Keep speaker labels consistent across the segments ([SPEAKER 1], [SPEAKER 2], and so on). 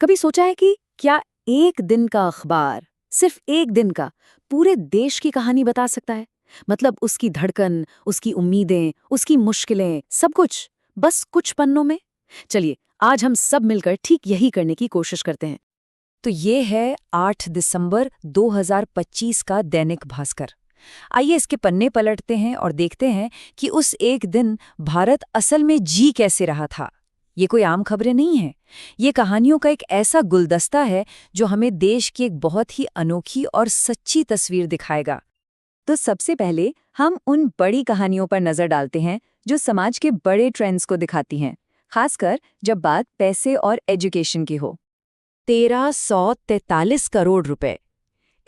[SPEAKER 1] कभी सोचा है कि क्या एक दिन का अखबार, सिर्फ एक दिन का, पूरे देश की कहानी बता सकता है? मतलब उसकी धड़कन, उसकी उम्मीदें, उसकी मुश्किलें, सब कुछ, बस कुछ पन्नों में। चलिए, आज हम सब मिलकर ठीक यही करने की कोशिश करते हैं।
[SPEAKER 2] तो ये है 8 दिसंबर 2025 का दैनिक भास्कर। आइए इसके पन्ने पलटते हैं और देखते हैं कि उस एक दिन भारत असल में जी कैसे रहा था। ये कोई आम खबरें नहीं हैं। ये कहानियों का एक ऐसा गुलदस्ता है जो हमें देश की एक बहुत ही अनोखी और सच्ची तस्वीर दिखाएगा। तो सबसे पहले हम उन बड़ी कहानियों पर नजर डालते हैं जो समाज के बड़े ट्रेंड्स को दिखाती हैं, खासकर जब बात पैसे और एजुकेशन की हो। 1343 करोड़ रुपए।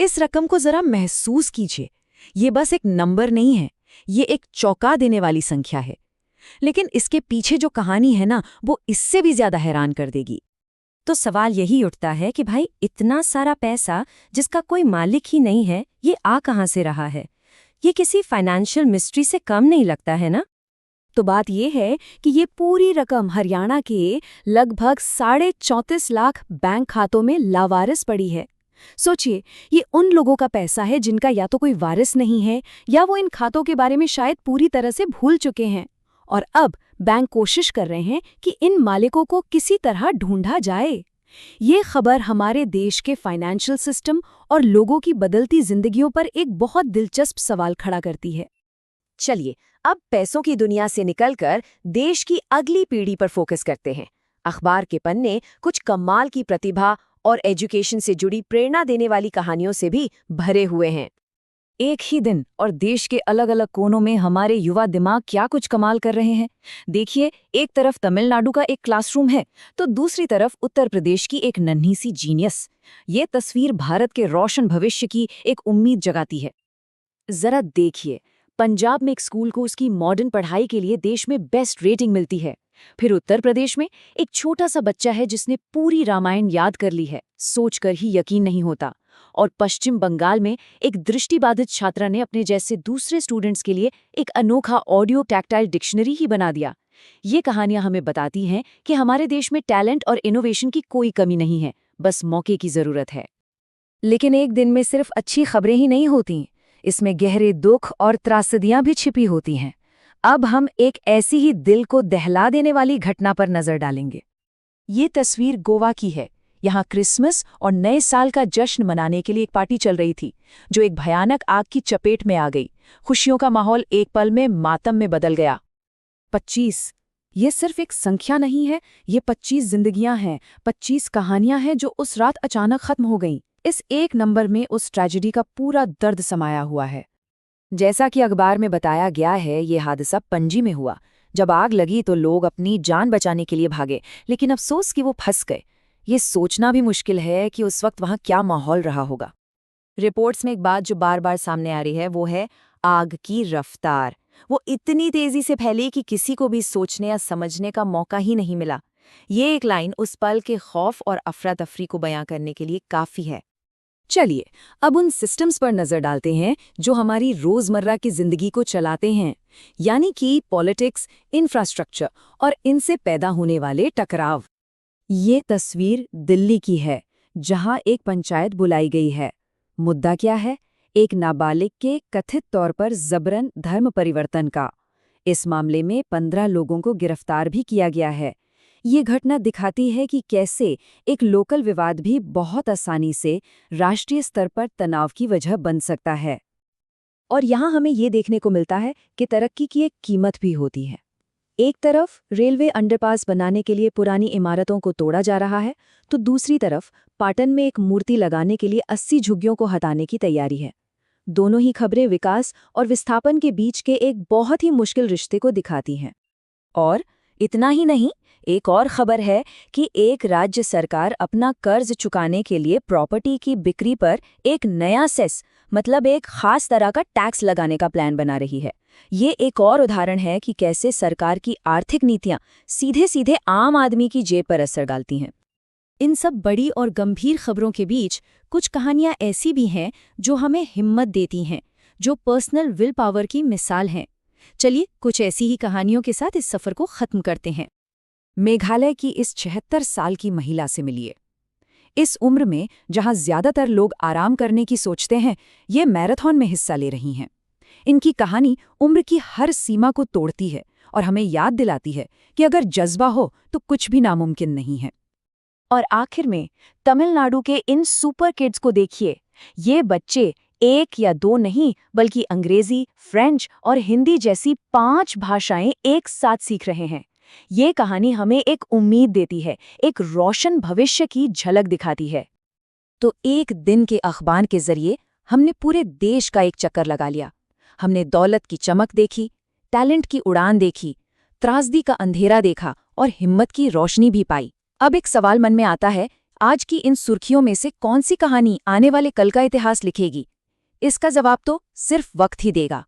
[SPEAKER 2] इस रकम को जरा महसूस कीजिए। ये बस एक नंबर नहीं है, ये एक चौंका देने वाली संख्या है। लेकिन इसके पीछे जो कहानी है ना, वो इससे भी ज्यादा हैरान कर देगी। तो सवाल यही उठता है कि भाई इतना सारा पैसा जिसका कोई मालिक ही नहीं है, ये आ कहां से रहा है? ये किसी फाइनेंशियल मिस्ट्री से कम नहीं लगता है ना?
[SPEAKER 1] तो बात यह है कि ये पूरी रकम हरियाणा के लगभग 34.5 लाख बैंक खातों में लावारिस पड़ी है। सोचिए, ये उन लोगों का पैसा है जिनका या तो कोई वारिस नहीं है या वो इन खातों के बारे में शायद पूरी तरह से भूल चुके हैं। और अब बैंक कोशिश कर रहे हैं कि इन मालिकों को किसी तरह ढूंढा जाए। ये खबर हमारे देश के फाइनेंशियल सिस्टम और लोगों की बदलती जिंदगियों पर एक बहुत दिलचस्प सवाल खड़ा करती है।
[SPEAKER 2] चलिए, अब पैसों की दुनिया से निकलकर देश की अगली पीढ़ी पर फोकस करते हैं। अखबार के पन्ने कुछ कमाल की प्रतिभा और एजुकेशन से जुड़ी प्रेरणा देने वाली कहानियों से भी भरे हुए हैं। एक ही दिन और देश के अलग अलग कोनों में हमारे युवा दिमाग क्या कुछ कमाल कर रहे हैं। देखिए, एक तरफ तमिलनाडु का एक क्लासरूम है, तो दूसरी तरफ उत्तर प्रदेश की एक नन्ही सी जीनियस। ये तस्वीर भारत के रोशन भविष्य की एक उम्मीद जगाती है। जरा देखिए, पंजाब में एक स्कूल को उसकी मॉडर्न पढ़ाई के लिए देश में बेस्ट रेटिंग मिलती है। फिर उत्तर प्रदेश में एक छोटा सा बच्चा है जिसने पूरी रामायण याद कर ली है, सोचकर ही यकीन नहीं होता। और पश्चिम बंगाल में एक दृष्टिबाधित छात्रा ने अपने जैसे दूसरे स्टूडेंट्स के लिए एक अनोखा ऑडियो टैक्टाइल डिक्शनरी ही बना दिया। ये कहानियां हमें बताती हैं कि हमारे देश में टैलेंट और इनोवेशन की कोई कमी नहीं है, बस मौके की जरूरत है। लेकिन एक दिन में सिर्फ अच्छी खबरें ही नहीं होती, इसमें गहरे दुख और त्रासदियां भी छिपी होती हैं। अब हम एक ऐसी ही दिल को दहला देने वाली घटना पर नजर डालेंगे। ये तस्वीर गोवा की है। यहाँ क्रिसमस और नए साल का जश्न मनाने के लिए एक पार्टी चल रही थी, जो एक भयानक आग की चपेट में आ गई। खुशियों का माहौल एक पल में मातम में बदल गया।
[SPEAKER 1] 25। ये सिर्फ एक संख्या नहीं है, ये 25 जिंदगियां हैं, 25 कहानियां हैं जो उस रात अचानक खत्म हो गईं। इस एक नंबर में उस ट्रेजेडी का पूरा दर्द समाया हुआ है। जैसा कि अखबार में बताया गया है, ये हादसा पणजी में हुआ। जब आग लगी तो लोग अपनी जान बचाने के लिए भागे, लेकिन अफसोस कि वो फंस गए। ये सोचना भी मुश्किल है कि उस वक्त वहां क्या माहौल रहा होगा। रिपोर्ट्स में एक बात जो बार बार सामने आ रही है वो है आग की रफ्तार। वो इतनी तेजी से फैली कि किसी को भी सोचने या समझने का मौका ही नहीं मिला। ये एक लाइन उस पल के खौफ और अफरा तफरी को बयां करने के लिए काफी है। चलिए, अब उन सिस्टम्स पर नजर डालते हैं जो हमारी रोजमर्रा की जिंदगी को चलाते हैं, यानी कि पॉलिटिक्स, इंफ्रास्ट्रक्चर और इनसे पैदा होने वाले टकराव। ये तस्वीर दिल्ली की है, जहां एक पंचायत बुलाई गई है। मुद्दा क्या है? एक नाबालिग के कथित तौर पर जबरन धर्म परिवर्तन का। इस मामले में 15 लोगों को गिरफ्तार भी किया गया है। ये घटना दिखाती है कि कैसे एक लोकल विवाद भी बहुत आसानी से राष्ट्रीय स्तर पर तनाव की वजह बन सकता है। और यहाँ हमें ये देखने को मिलता है कि तरक्की की एक कीमत भी होती है। एक तरफ रेलवे अंडरपास बनाने के लिए पुरानी इमारतों को तोड़ा जा रहा है, तो दूसरी तरफ पाटन में एक मूर्ति लगाने के लिए 80 झुग्गियों को हटाने की तैयारी है। दोनों ही खबरें विकास और विस्थापन के बीच के एक बहुत ही मुश्किल रिश्ते को दिखाती हैं। और इतना ही नहीं, एक और खबर है कि एक राज्य सरकार अपना कर्ज चुकाने के लिए प्रॉपर्टी की बिक्री पर एक नया सेस, मतलब एक खास तरह का टैक्स लगाने का प्लान बना रही है। ये एक और उदाहरण है कि कैसे सरकार की आर्थिक नीतियां सीधे सीधे आम आदमी की जेब पर असर डालती हैं। इन सब बड़ी और गंभीर खबरों के बीच कुछ कहानियां ऐसी भी हैं जो हमें हिम्मत देती हैं, जो पर्सनल विल पावर की मिसाल हैं। चलिए, कुछ ऐसी ही कहानियों के साथ इस सफर को खत्म करते हैं। मेघालय की इस 76 साल की महिला से मिलिए। इस उम्र में जहां ज्यादातर लोग आराम करने की सोचते हैं, ये मैराथन में हिस्सा ले रही हैं। इनकी कहानी उम्र की हर सीमा को तोड़ती है और हमें याद दिलाती है कि अगर जज्बा हो तो कुछ भी नामुमकिन नहीं है।
[SPEAKER 2] और आखिर में तमिलनाडु के इन सुपर किड्स को देखिए। ये बच्चे एक या दो नहीं बल्कि अंग्रेजी, फ्रेंच और हिंदी जैसी 5 भाषाएं एक साथ सीख रहे हैं। ये कहानी हमें एक उम्मीद देती है, एक रोशन भविष्य की झलक दिखाती है।
[SPEAKER 1] तो एक दिन के अखबार के जरिए हमने पूरे देश का एक चक्कर लगा लिया। हमने दौलत की चमक देखी, टैलेंट की उड़ान देखी, त्रासदी का अंधेरा देखा और हिम्मत की रोशनी भी पाई। अब एक सवाल मन में आता है, आज की इन सुर्खियों में से कौन सी कहानी आने वाले कल का इतिहास लिखेगी? इसका जवाब तो सिर्फ वक्त ही देगा।